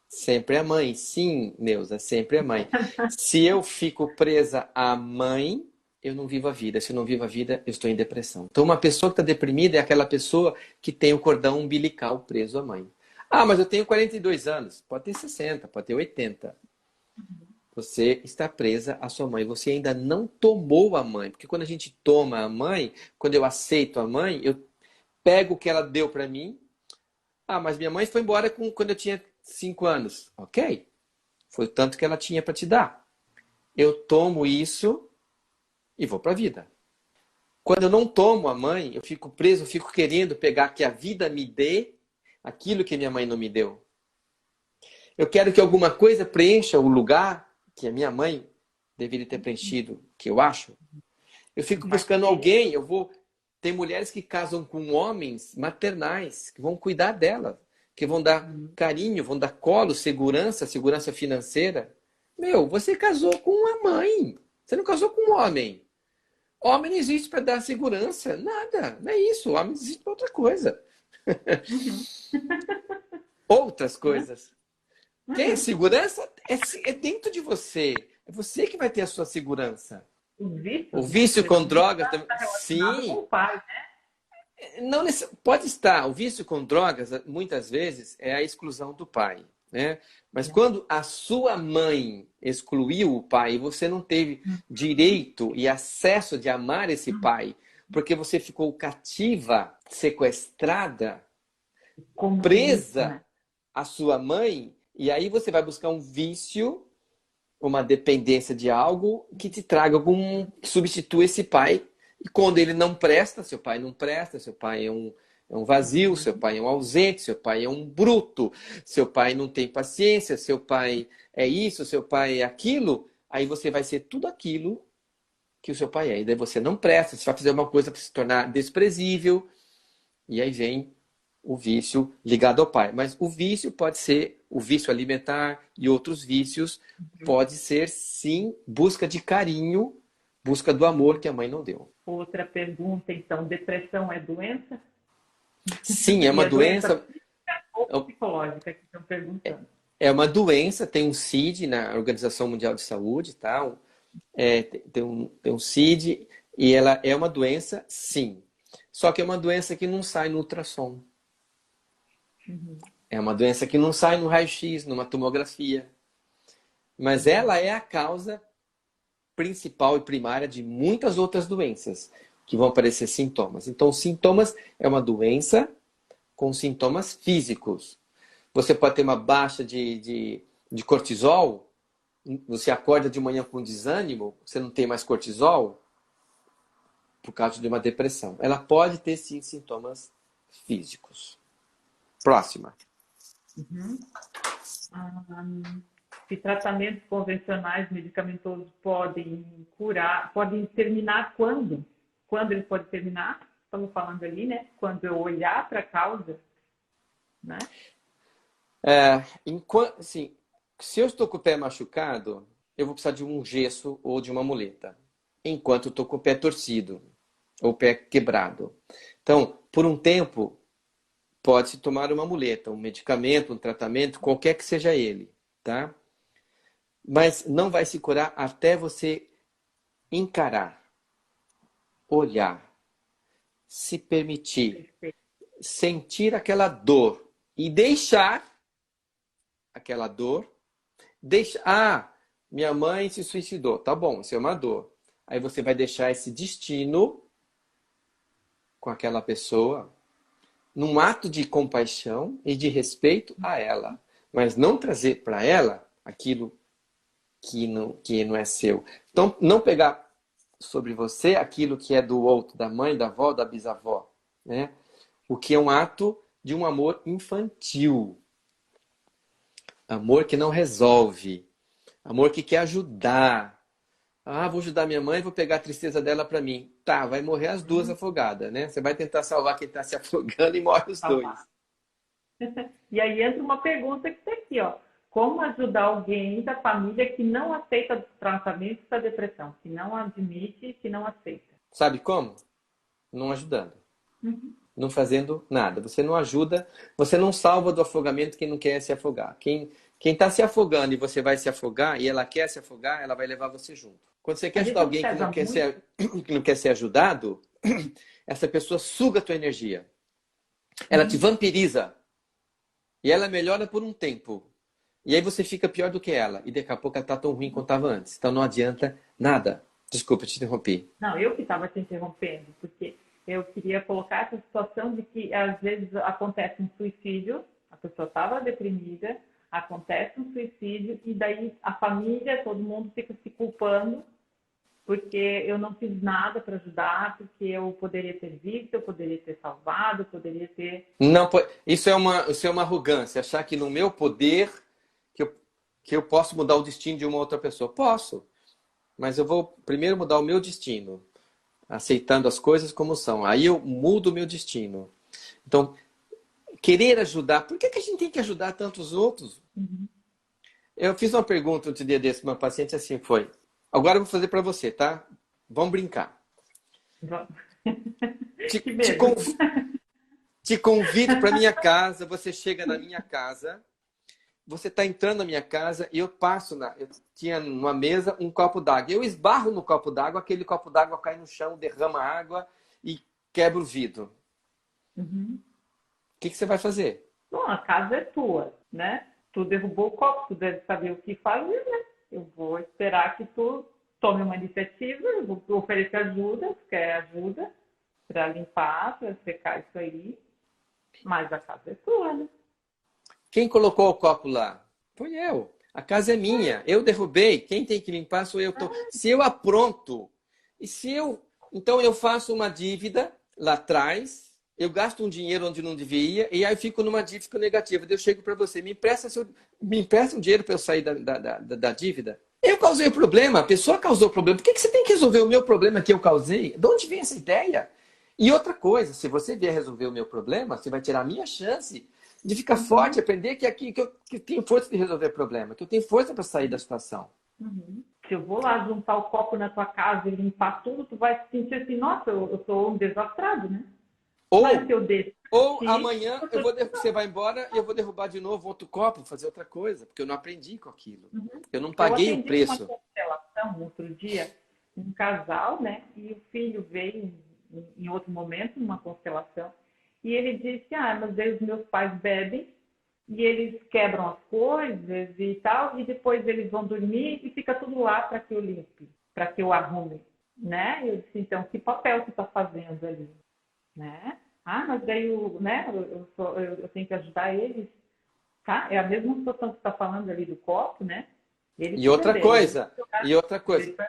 Sempre a mãe. Sim, Neuza, sempre a mãe. Se eu fico presa à mãe, eu não vivo a vida. Se eu não vivo a vida, eu estou em depressão. Então, uma pessoa que está deprimida é aquela pessoa que tem o cordão umbilical preso à mãe. Ah, mas eu tenho 42 anos. Pode ter 60, pode ter 80. Você está presa à sua mãe. Você ainda não tomou a mãe. Porque quando a gente toma a mãe, quando eu aceito a mãe, eu pego o que ela deu para mim. Ah, mas minha mãe foi embora quando eu tinha 5 anos. Ok. Foi o tanto que ela tinha para te dar. Eu tomo isso e vou para a vida. Quando eu não tomo a mãe, eu fico preso, eu fico querendo pegar que a vida me dê aquilo que minha mãe não me deu. Eu quero que alguma coisa preencha o lugar que a minha mãe deveria ter preenchido, que eu acho. Eu fico buscando alguém, eu vou... Tem mulheres que casam com homens maternais, que vão cuidar dela, que vão dar carinho, vão dar colo, segurança, segurança financeira. Meu, você casou com uma mãe, você não casou com um homem. Homem não existe para dar segurança, nada, não é isso. Homem existe para outra coisa. Outras coisas. Quem? Segurança é dentro de você. É você que vai ter a sua segurança. O vício com drogas também. Sim. Com o pai, né? Não, pode estar. O vício com drogas, muitas vezes, é a exclusão do pai. Né? Mas quando a sua mãe excluiu o pai, você não teve direito e acesso de amar esse pai, porque você ficou cativa, sequestrada, presa à sua mãe, e aí você vai buscar um vício, uma dependência de algo que te traga que substitua esse pai. E quando ele não presta, seu pai não presta, seu pai é um vazio, seu pai é um ausente, seu pai é um bruto, seu pai não tem paciência, seu pai é isso, seu pai é aquilo, aí você vai ser tudo aquilo que o seu pai é. E daí você não presta, você vai fazer uma coisa para se tornar desprezível, e aí vem o vício ligado ao pai. Mas o vício pode ser o vício alimentar e outros vícios, pode ser sim busca de carinho, busca do amor que a mãe não deu. Outra pergunta, então, depressão é doença? Sim, é uma doença física ou psicológica que estão perguntando. É uma doença, tem um CID na Organização Mundial de Saúde, tá? Tem um CID e ela é uma doença, sim. Só que é uma doença que não sai no ultrassom. É uma doença que não sai no raio-x, numa tomografia. Mas ela é a causa principal e primária de muitas outras doenças que vão aparecer sintomas. Então, sintomas é uma doença com sintomas físicos. Você pode ter uma baixa de cortisol, você acorda de manhã com desânimo, você não tem mais cortisol por causa de uma depressão. Ela pode ter, sim, sintomas físicos. Próxima. Se tratamentos convencionais medicamentosos podem curar, podem terminar quando? Quando ele pode terminar? Estamos falando ali, né? Quando eu olhar para a causa, né? Assim, se eu estou com o pé machucado, eu vou precisar de um gesso ou de uma muleta. Enquanto eu estou com o pé torcido ou o pé quebrado. Então, por um tempo, pode-se tomar uma muleta, um medicamento, um tratamento, qualquer que seja ele, tá? Mas não vai se curar até você encarar, olhar, se permitir, sentir aquela dor e deixar aquela dor. Minha mãe se suicidou. Tá bom, isso é uma dor. Aí você vai deixar esse destino com aquela pessoa num ato de compaixão e de respeito a ela. Mas não trazer para ela aquilo que não é seu. Então, não pegar sobre você aquilo que é do outro, da mãe, da avó, da bisavó, né? O que é um ato de um amor infantil. Amor que não resolve. Amor que quer ajudar. Vou ajudar minha mãe, vou pegar a tristeza dela para mim. Tá, vai morrer as duas afogadas, né? Você vai tentar salvar quem está se afogando e morre os dois. E aí entra uma pergunta que está aqui, ó. como ajudar alguém da família que não aceita o tratamento da depressão, que não admite, que não aceita. Sabe como? Não ajudando. Uhum. Não fazendo nada. Você não ajuda, você não salva do afogamento quem não quer se afogar. Quem está se afogando e você vai se afogar e ela quer se afogar, ela vai levar você junto. Quando você quer ajudar alguém que não quer ser ajudado, essa pessoa suga a tua energia. Ela te vampiriza. E ela melhora por um tempo. E aí você fica pior do que ela. E daqui a pouco ela está tão ruim quanto estava antes. Então não adianta nada. Desculpa, te interrompi. Não, eu que estava te interrompendo, porque eu queria colocar essa situação de que às vezes acontece um suicídio, a pessoa estava deprimida, acontece um suicídio e daí a família, todo mundo fica se culpando porque eu não fiz nada para ajudar, porque eu poderia ter visto, eu poderia ter salvado, eu poderia ter... Não, isso é uma arrogância, achar que no meu poder que eu posso mudar o destino de uma outra pessoa. Posso, mas eu vou primeiro mudar o meu destino, aceitando as coisas como são. Aí eu mudo o meu destino. Então, querer ajudar, por que a gente tem que ajudar tantos outros? Uhum. Eu fiz uma pergunta outro dia desse para uma paciente assim, foi... Agora eu vou fazer para você, tá? Vamos brincar. Te convido para minha casa, você chega na minha casa, você está entrando na minha casa e eu tinha numa mesa um copo d'água. Eu esbarro no copo d'água, aquele copo d'água cai no chão, derrama água e quebra o vidro. Uhum. O que você vai fazer? Bom, a casa é tua, né? Tu derrubou o copo, tu deve saber o que fazer, né? Eu vou esperar que tu tome uma iniciativa, eu vou oferecer ajuda, se quer ajuda, para limpar, para secar isso aí. Mas a casa é tua, né? Quem colocou o copo lá? Foi eu. A casa é minha. Eu derrubei. Quem tem que limpar sou eu. Se eu apronto, então eu faço uma dívida lá atrás, eu gasto um dinheiro onde não devia, e aí eu fico numa dívida negativa. Eu chego para você, me empresta um dinheiro para eu sair da dívida? Eu causei o problema, a pessoa causou o problema. Por que você tem que resolver o meu problema que eu causei? De onde vem essa ideia? E outra coisa, se você vier resolver o meu problema, você vai tirar a minha chance de ficar forte, aprender que eu tenho força de resolver o problema, que eu tenho força para sair da situação. Uhum. Se eu vou lá juntar o copo na tua casa e limpar tudo, tu vai se sentir assim, nossa, eu sou um desastrado, né? Mas se eu deixo amanhã você vai embora e eu vou derrubar de novo outro copo, fazer outra coisa, porque eu não aprendi com aquilo. Uhum. Eu não paguei o preço. Uma constelação outro dia, um casal, né? E o filho veio em outro momento, numa constelação, e ele disse, mas aí os meus pais bebem e eles quebram as coisas e tal, e depois eles vão dormir e fica tudo lá para que eu limpe, para que eu arrume, né? Eu disse, então, que papel tu está fazendo ali, né? Mas daí eu tenho que ajudar eles, tá? É a mesma situação que você está falando ali do copo, né? E outra coisa,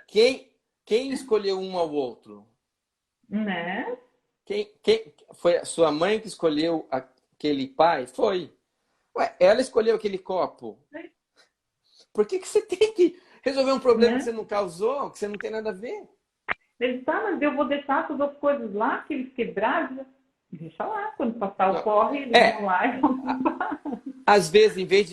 quem escolheu um ao outro? Né? Quem foi a sua mãe que escolheu aquele pai? Foi. Ué, ela escolheu aquele copo. Por que você tem que resolver um problema que você não causou, que você não tem nada a ver? Ele mas eu vou deixar todas as coisas lá que eles quebraram. Deixa lá, quando passar o corre, eles vão lá e vão limpar. Às vezes, em vez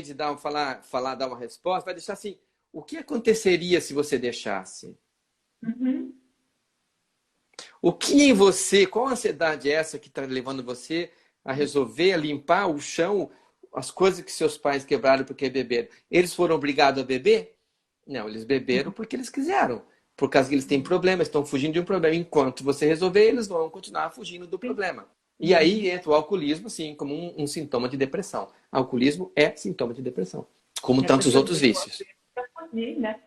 de dar uma resposta, vai deixar assim, o que aconteceria se você deixasse? Uhum. O que em você, qual ansiedade é essa que está levando você a resolver, a limpar o chão, as coisas que seus pais quebraram porque beberam? Eles foram obrigados a beber? Não, eles beberam porque eles quiseram. Por causa que eles têm problemas, estão fugindo de um problema. Enquanto você resolver, eles vão continuar fugindo do problema. E aí entra o alcoolismo, sim, como um sintoma de depressão. Alcoolismo é sintoma de depressão, como tantos outros vícios. Né?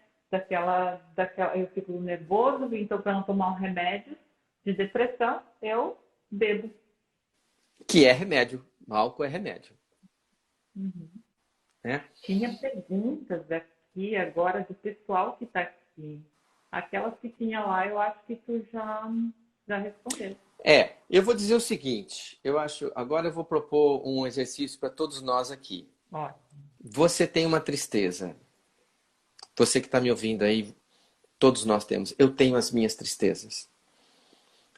Eu fico nervoso, então para não tomar um remédio de depressão, eu bebo. Que é remédio. O álcool é remédio. Uhum. É? Tinha perguntas aqui agora do pessoal que está aqui. Aquelas que tinha lá, eu acho que tu já respondeu. Eu vou dizer o seguinte, agora eu vou propor um exercício para todos nós aqui. Ótimo. Você tem uma tristeza. Você que está me ouvindo aí, todos nós temos. Eu tenho as minhas tristezas.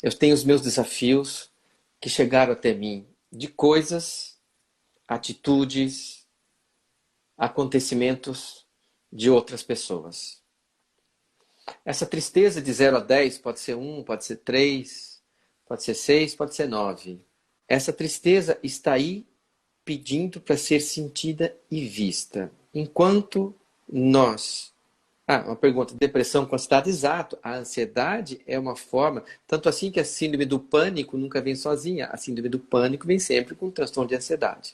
Eu tenho os meus desafios que chegaram até mim de coisas, atitudes, acontecimentos de outras pessoas. Essa tristeza de 0 a 10 pode ser 1, pode ser 3, pode ser 6, pode ser 9. Essa tristeza está aí pedindo para ser sentida e vista. Enquanto nós... uma pergunta. Depressão com ansiedade? Exato. A ansiedade é uma forma... Tanto assim que a síndrome do pânico nunca vem sozinha. A síndrome do pânico vem sempre com transtorno de ansiedade.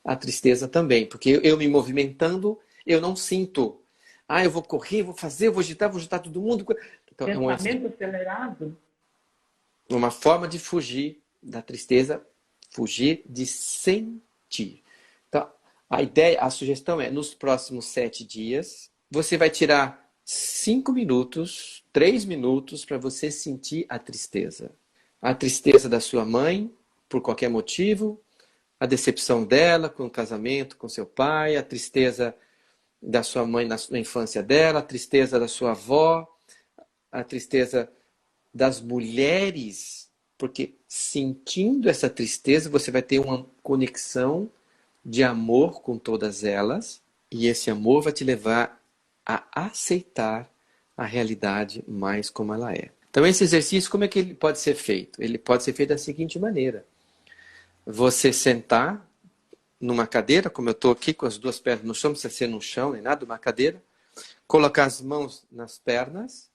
A tristeza também. Porque eu me movimentando, eu não sinto. Eu vou correr, vou fazer, eu vou agitar todo mundo. Então, Pensamento acelerado? Uma forma de fugir da tristeza, fugir de sentir. Então, a ideia, a sugestão é, nos próximos 7 dias, você vai tirar 5 minutos, 3 minutos para você sentir a tristeza. A tristeza da sua mãe, por qualquer motivo, a decepção dela com o casamento, com seu pai, a tristeza da sua mãe na infância dela, a tristeza da sua avó, a tristeza das mulheres, porque sentindo essa tristeza você vai ter uma conexão de amor com todas elas e esse amor vai te levar a aceitar a realidade mais como ela é. Então esse exercício, como é que ele pode ser feito? Ele pode ser feito da seguinte maneira. Você sentar numa cadeira, como eu estou aqui com as 2 pernas no chão, não precisa ser no chão nem nada, uma cadeira, colocar as mãos nas pernas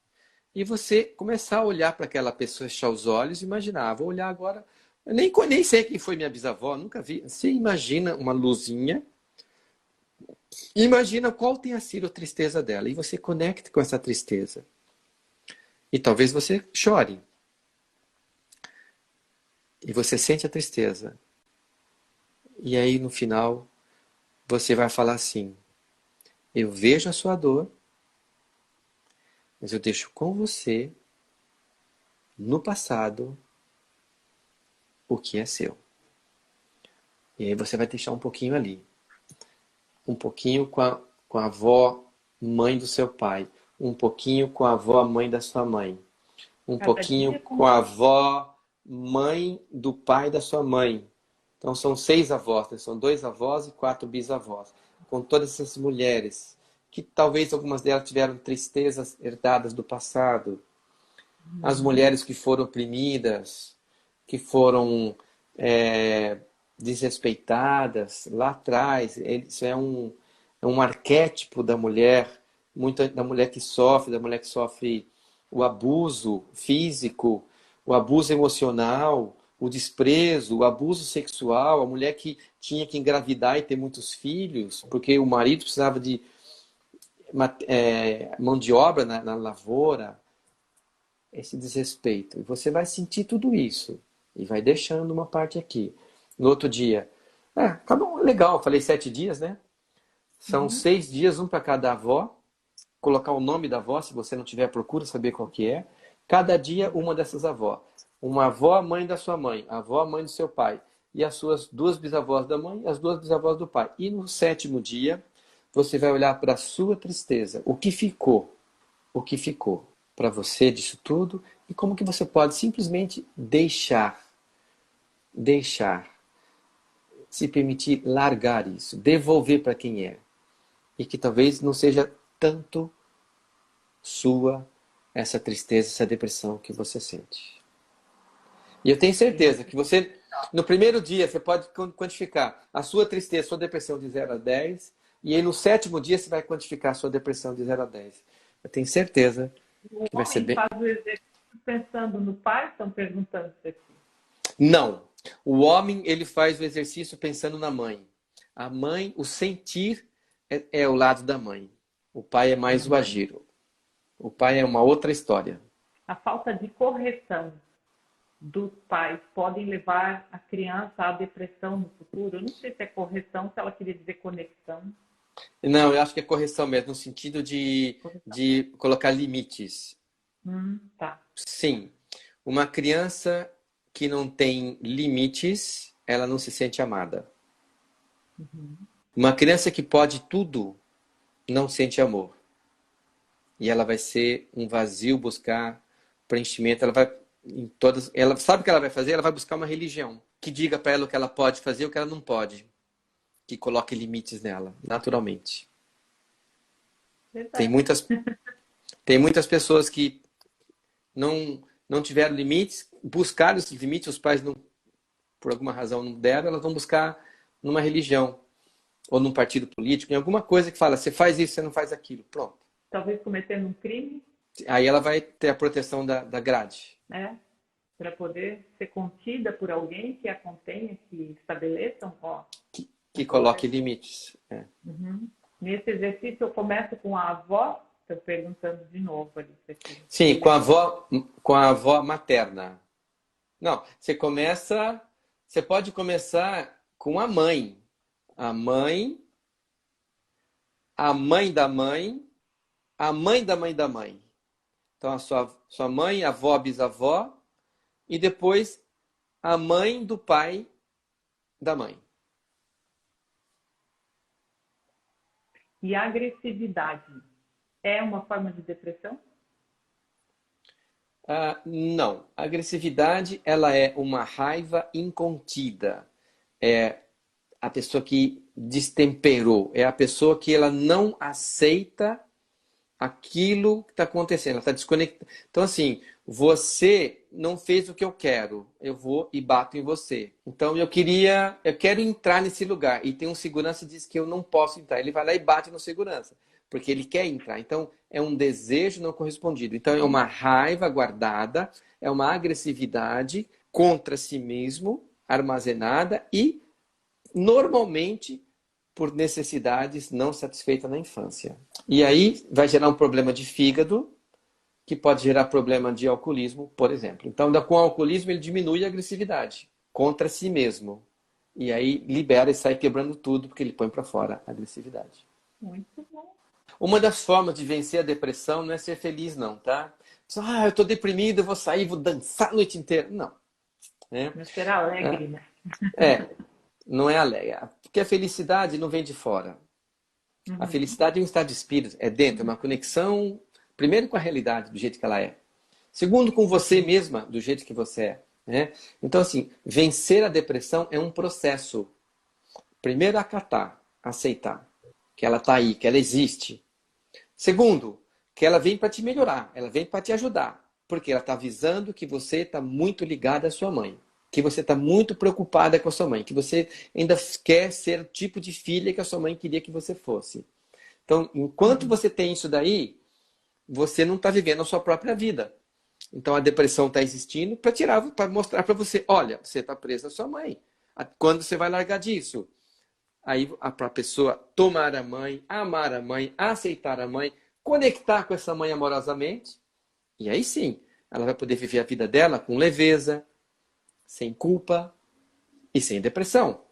e você começar a olhar para aquela pessoa, fechar os olhos e imaginar, vou olhar agora, eu nem sei quem foi minha bisavó, nunca vi. Você imagina uma luzinha, imagina qual tenha sido a tristeza dela e você conecta com essa tristeza. E talvez você chore. E você sente a tristeza. E aí no final você vai falar assim, eu vejo a sua dor, mas eu deixo com você, no passado, o que é seu. E aí você vai deixar um pouquinho ali. Um pouquinho com a avó, mãe do seu pai. Um pouquinho com a avó, mãe da sua mãe. Um pouquinho com a avó, mãe do pai da sua mãe. Então são 6 avós, né? São 2 avós e 4 bisavós. Com todas essas mulheres, que talvez algumas delas tiveram tristezas herdadas do passado. As mulheres que foram oprimidas, que foram desrespeitadas lá atrás. Isso é um arquétipo da mulher, da mulher que sofre o abuso físico, o abuso emocional, o desprezo, o abuso sexual, a mulher que tinha que engravidar e ter muitos filhos, porque o marido precisava de mão de obra na lavoura, esse desrespeito. E você vai sentir tudo isso e vai deixando uma parte aqui. No outro dia, acabou legal, falei 7 dias, né? São 6 dias, um para cada avó. Colocar o nome da avó, se você não tiver, procura saber qual que é. Cada dia, uma dessas avós. Uma avó, mãe da sua mãe. A avó, mãe do seu pai. E as suas 2 bisavós da mãe e as 2 bisavós do pai. E no 7º dia, você vai olhar para a sua tristeza. O que ficou? O que ficou para você disso tudo? E como que você pode simplesmente deixar, se permitir largar isso, devolver para quem é. E que talvez não seja tanto sua essa tristeza, essa depressão que você sente. E eu tenho certeza que você, no primeiro dia, você pode quantificar a sua tristeza, a sua depressão de 0 a 10, e aí no 7º dia você vai quantificar a sua depressão de 0 a 10. Eu tenho certeza que vai ser bem... O homem faz o exercício pensando no pai? Estão perguntando isso aqui. Não. O homem, ele faz o exercício pensando na mãe. A mãe, o sentir é o lado da mãe. O pai é mais o agir. O pai é uma outra história. A falta de correção dos pais podem levar a criança à depressão no futuro? Eu não sei se é correção, se ela queria dizer conexão. Não, eu acho que é correção mesmo, no sentido de colocar limites. Tá. Sim. Uma criança que não tem limites, ela não se sente amada. Uma criança que pode tudo, não sente amor. E ela vai ser um vazio, buscar preenchimento. Ela sabe o que ela vai fazer? Ela vai buscar uma religião que diga para ela o que ela pode fazer e o que ela não pode. que coloque limites nela, naturalmente. Tem Verdade. muitas, tem muitas pessoas que não tiveram limites, buscaram esses limites, os pais não, por alguma razão não deram, elas vão buscar numa religião ou num partido político, em alguma coisa que fala, você faz isso, você não faz aquilo, pronto. Talvez cometendo um crime, Aí ela vai ter a proteção da grade. né? Para poder ser contida por alguém que a contenha, que estabeleçam, ó. Que coloque limites. É. Uhum. Nesse exercício eu começo com a avó, estou perguntando de novo ali. Sim, com a avó materna. Não, você pode começar com a mãe. A mãe da mãe, a mãe da mãe da mãe. Então, a sua mãe, avó, bisavó, e depois a mãe do pai da mãe. E a agressividade é uma forma de depressão? Não. A agressividade, ela é uma raiva incontida. É a pessoa que destemperou. É a pessoa que ela não aceita aquilo que está acontecendo, ela está desconectada. Então, assim, você não fez o que eu quero, eu vou e bato em você. Então, eu quero entrar nesse lugar. E tem um segurança que diz que eu não posso entrar. Ele vai lá e bate no segurança, porque ele quer entrar. Então, é um desejo não correspondido. Então, é uma raiva guardada, é uma agressividade contra si mesmo, armazenada e, normalmente, por necessidades não satisfeitas na infância. E aí vai gerar um problema de fígado, que pode gerar problema de alcoolismo, por exemplo. Então, com o alcoolismo, ele diminui a agressividade contra si mesmo. E aí libera e sai quebrando tudo, porque ele põe para fora a agressividade. Muito bom. Uma das formas de vencer a depressão não é ser feliz, não, tá? Eu tô deprimido, eu vou sair, vou dançar a noite inteira. Não. Não ser alegre, né? Não é alegre. Porque a felicidade não vem de fora. A felicidade é um estado de espírito, é dentro, é uma conexão, primeiro com a realidade, do jeito que ela é. Segundo, com você mesma, do jeito que você é. Né? Então, assim, vencer a depressão é um processo. Primeiro, acatar, aceitar que ela está aí, que ela existe. Segundo, que ela vem para te melhorar, ela vem para te ajudar. Porque ela está avisando que você está muito ligada à sua mãe. Que você está muito preocupada com a sua mãe, que você ainda quer ser o tipo de filha que a sua mãe queria que você fosse. Então, enquanto você tem isso daí, você não está vivendo a sua própria vida. Então, a depressão está existindo para mostrar para você, olha, você está presa à sua mãe. Quando você vai largar disso? Aí, para a pessoa tomar a mãe, amar a mãe, aceitar a mãe, conectar com essa mãe amorosamente, e aí sim, ela vai poder viver a vida dela com leveza, sem culpa e sem depressão.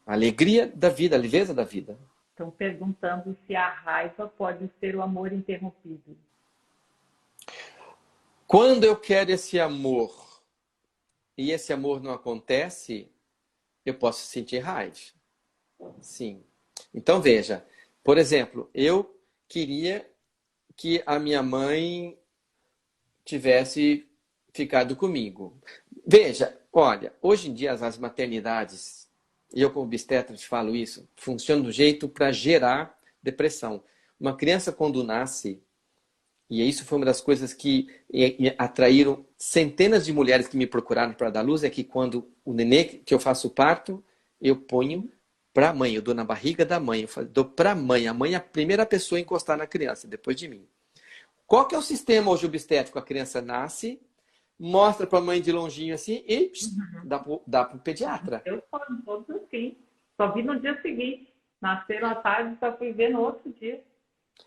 A alegria da vida, a leveza da vida. Estão perguntando se a raiva pode ser o amor interrompido. Quando eu quero esse amor e esse amor não acontece, eu posso sentir raiva. Sim. Então veja, por exemplo, eu queria que a minha mãe tivesse ficado comigo. Veja, olha, hoje em dia as maternidades, e eu como obstetra te falo isso, funcionam do jeito para gerar depressão. Uma criança quando nasce, e isso foi uma das coisas que atraíram centenas de mulheres que me procuraram para dar luz, é que quando o nenê que eu faço o parto, eu ponho para a mãe, eu dou na barriga da mãe, eu dou para a mãe é a primeira pessoa a encostar na criança, depois de mim. Qual que é o sistema hoje obstétrico? A criança nasce, mostra para a mãe de longinho assim e dá para o pediatra. Eu só todos assim. Só vi no dia seguinte. Nasceram à tarde e só fui ver no outro dia.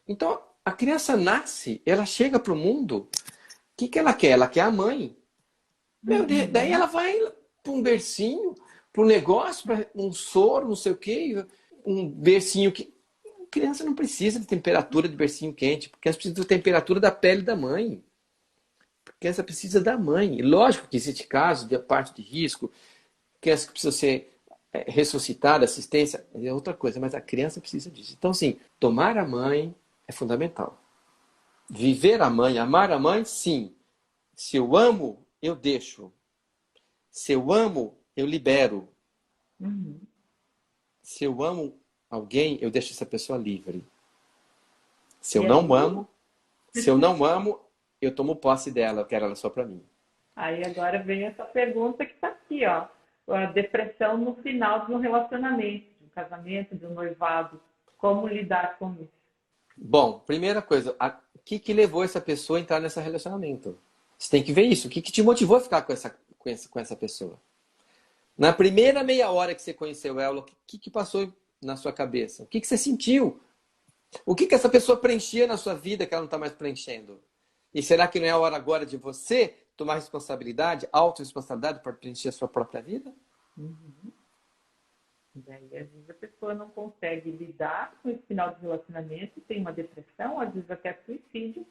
Então, a criança nasce, ela chega para o mundo, o que ela quer? Ela quer a mãe. Daí ela vai para um bercinho, para um negócio, para um soro, não sei o quê, um bercinho que... A criança não precisa de temperatura de bercinho quente, porque ela precisa da temperatura da pele da mãe. A criança precisa da mãe. Lógico que existe casos de parte de risco, criança que precisa ser ressuscitada, assistência, é outra coisa, mas a criança precisa disso. Então, sim, tomar a mãe é fundamental. Viver a mãe, amar a mãe, sim. Se eu amo, eu deixo. Se eu amo, eu libero. se eu amo alguém, eu deixo essa pessoa livre. Se eu E não aí? amo, se eu não amo, eu tomo posse dela, eu quero ela só para mim. Aí agora vem essa pergunta que está aqui, ó. A depressão no final de um relacionamento, de um casamento, de um noivado. Como lidar com isso? Bom, primeira coisa, o que levou essa pessoa a entrar nesse relacionamento? Você tem que ver isso. O que te motivou a ficar com essa pessoa? Na primeira meia hora que você conheceu ela, o que passou na sua cabeça? O que você sentiu? O que essa pessoa preenchia na sua vida que ela não está mais preenchendo? E será que não é a hora agora de você tomar responsabilidade, autorresponsabilidade para preencher a sua própria vida? Uhum. E aí, às vezes, a pessoa não consegue lidar com esse final de relacionamento, tem uma depressão, às vezes até suicídio,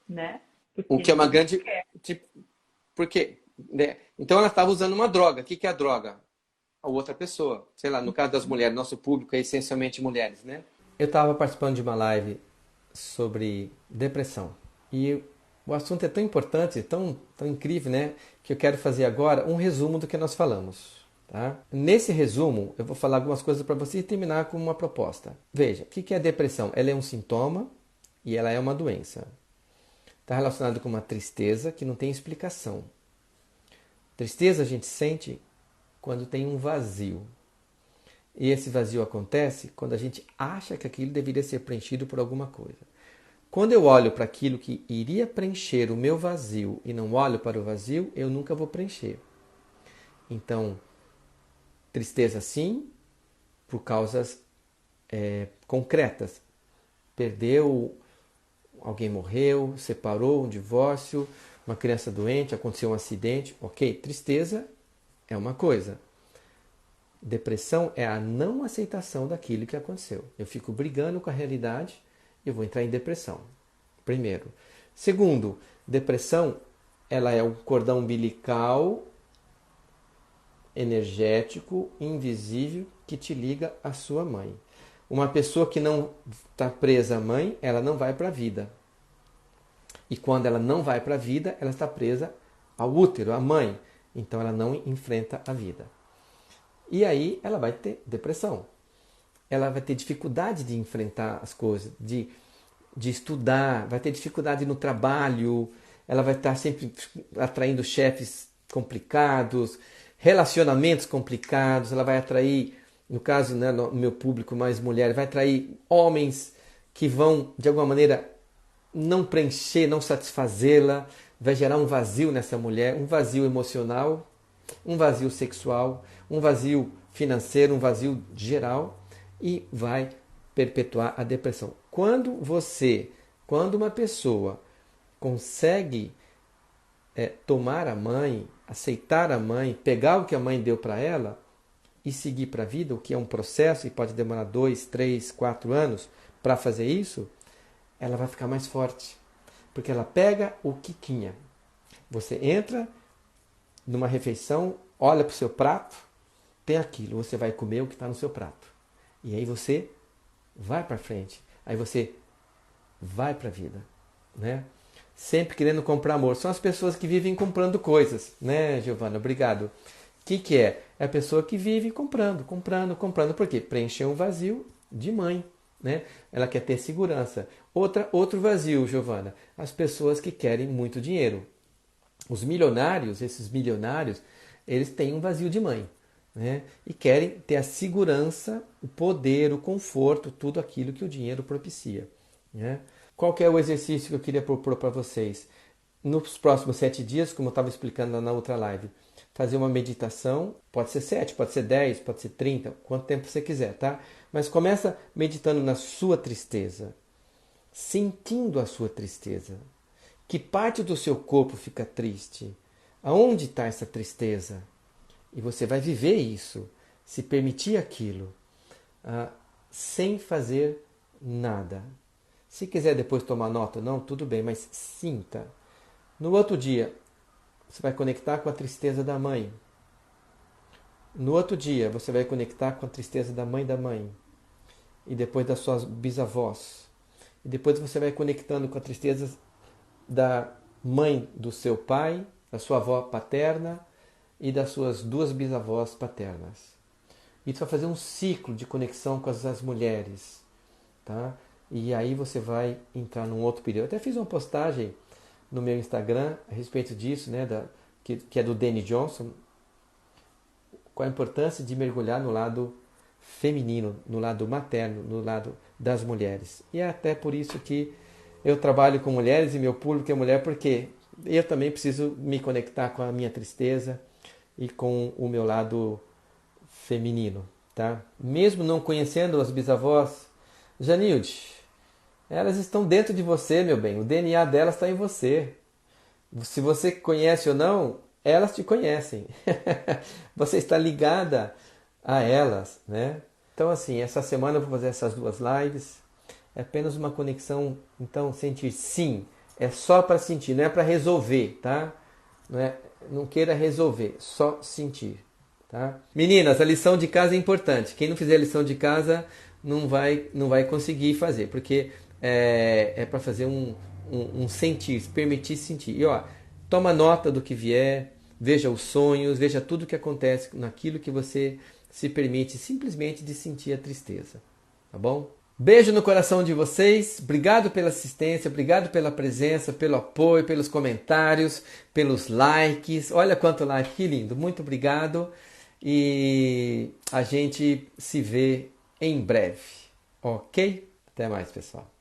né? O Porque que é uma não grande... quer. Tipo, por quê? Né? Então ela estava usando uma droga. O que é a droga? A outra pessoa. Sei lá, no caso das mulheres, nosso público é essencialmente mulheres, né? Eu estava participando de uma live sobre depressão. E o assunto é tão importante, tão incrível, né? Que eu quero fazer agora um resumo do que nós falamos. Tá? Nesse resumo, eu vou falar algumas coisas para você e terminar com uma proposta. Veja, o que é a depressão? Ela é um sintoma e ela é uma doença. Está relacionado com uma tristeza que não tem explicação. Tristeza a gente sente quando tem um vazio. E esse vazio acontece quando a gente acha que aquilo deveria ser preenchido por alguma coisa. Quando eu olho para aquilo que iria preencher o meu vazio e não olho para o vazio, eu nunca vou preencher. Então, tristeza sim, por causas concretas. Perdeu, alguém morreu, separou, um divórcio, uma criança doente, aconteceu um acidente. Ok, tristeza é uma coisa. Depressão é a não aceitação daquilo que aconteceu. Eu fico brigando com a realidade, eu vou entrar em depressão. Primeiro. Segundo, depressão, ela é um cordão umbilical energético, invisível, que te liga à sua mãe. Uma pessoa que não está presa à mãe, ela não vai para a vida. E quando ela não vai para a vida, ela está presa ao útero, à mãe. Então ela não enfrenta a vida. E aí ela vai ter depressão. Ela vai ter dificuldade de enfrentar as coisas, de estudar, vai ter dificuldade no trabalho, ela vai estar sempre atraindo chefes complicados, relacionamentos complicados, ela vai atrair, no caso, né, no meu público mais mulheres, vai atrair homens que vão, de alguma maneira, não preencher, não satisfazê-la, vai gerar um vazio nessa mulher, um vazio emocional, um vazio sexual, um vazio financeiro, um vazio geral e vai perpetuar a depressão. Quando uma pessoa consegue tomar a mãe, aceitar a mãe, pegar o que a mãe deu para ela e seguir para a vida, o que é um processo e pode demorar 2, 3, 4 anos para fazer isso, ela vai ficar mais forte. Porque ela pega o que tinha. Você entra numa refeição, olha para o seu prato, tem aquilo, você vai comer o que está no seu prato. E aí você vai para frente. Aí você vai para a vida, né? Sempre querendo comprar amor. São as pessoas que vivem comprando coisas, né, Giovana? Obrigado. O que é? É a pessoa que vive comprando. Por quê? Preencher um vazio de mãe, né? Ela quer ter segurança. Outro vazio, Giovana. As pessoas que querem muito dinheiro. Os milionários, esses milionários, eles têm um vazio de mãe, né? E querem ter a segurança, o poder, o conforto, tudo aquilo que o dinheiro propicia, né? Qual que é o exercício que eu queria propor para vocês? Nos próximos 7 dias, como eu estava explicando na outra live, fazer uma meditação, pode ser 7, pode ser 10, pode ser 30, quanto tempo você quiser, tá? Mas começa meditando na sua tristeza, sentindo a sua tristeza. Que parte do seu corpo fica triste? Aonde está essa tristeza? E você vai viver isso, se permitir aquilo, sem fazer nada. Se quiser depois tomar nota, não, tudo bem, mas sinta. No outro dia, você vai conectar com a tristeza da mãe. No outro dia, você vai conectar com a tristeza da mãe. E depois das suas bisavós. E depois você vai conectando com a tristeza da mãe do seu pai, da sua avó paterna e das suas 2 bisavós paternas. E tu vai fazer um ciclo de conexão com as mulheres, tá? E aí você vai entrar num outro período. Eu até fiz uma postagem no meu Instagram a respeito disso, né? Que é do Danny Johnson. Qual a importância de mergulhar no lado feminino, no lado materno, no lado das mulheres. E é até por isso que eu trabalho com mulheres e meu público é mulher, porque eu também preciso me conectar com a minha tristeza e com o meu lado feminino, tá? Mesmo não conhecendo as bisavós, Janilde, elas estão dentro de você, meu bem. O DNA delas está em você. Se você conhece ou não, elas te conhecem. Você está ligada a elas, né? Então, assim, essa semana eu vou fazer essas 2 lives. É apenas uma conexão, então, sentir sim. É só para sentir, não é para resolver, tá? Não queira resolver, só sentir, tá? Meninas, a lição de casa é importante. Quem não fizer a lição de casa não vai conseguir fazer, porque é para fazer um sentir, se permitir sentir. E ó, toma nota do que vier, veja os sonhos, veja tudo o que acontece naquilo que você se permite simplesmente de sentir a tristeza, tá bom? Beijo no coração de vocês, obrigado pela assistência, obrigado pela presença, pelo apoio, pelos comentários, pelos likes. Olha quanto like, que lindo, muito obrigado e a gente se vê em breve, ok? Até mais, pessoal.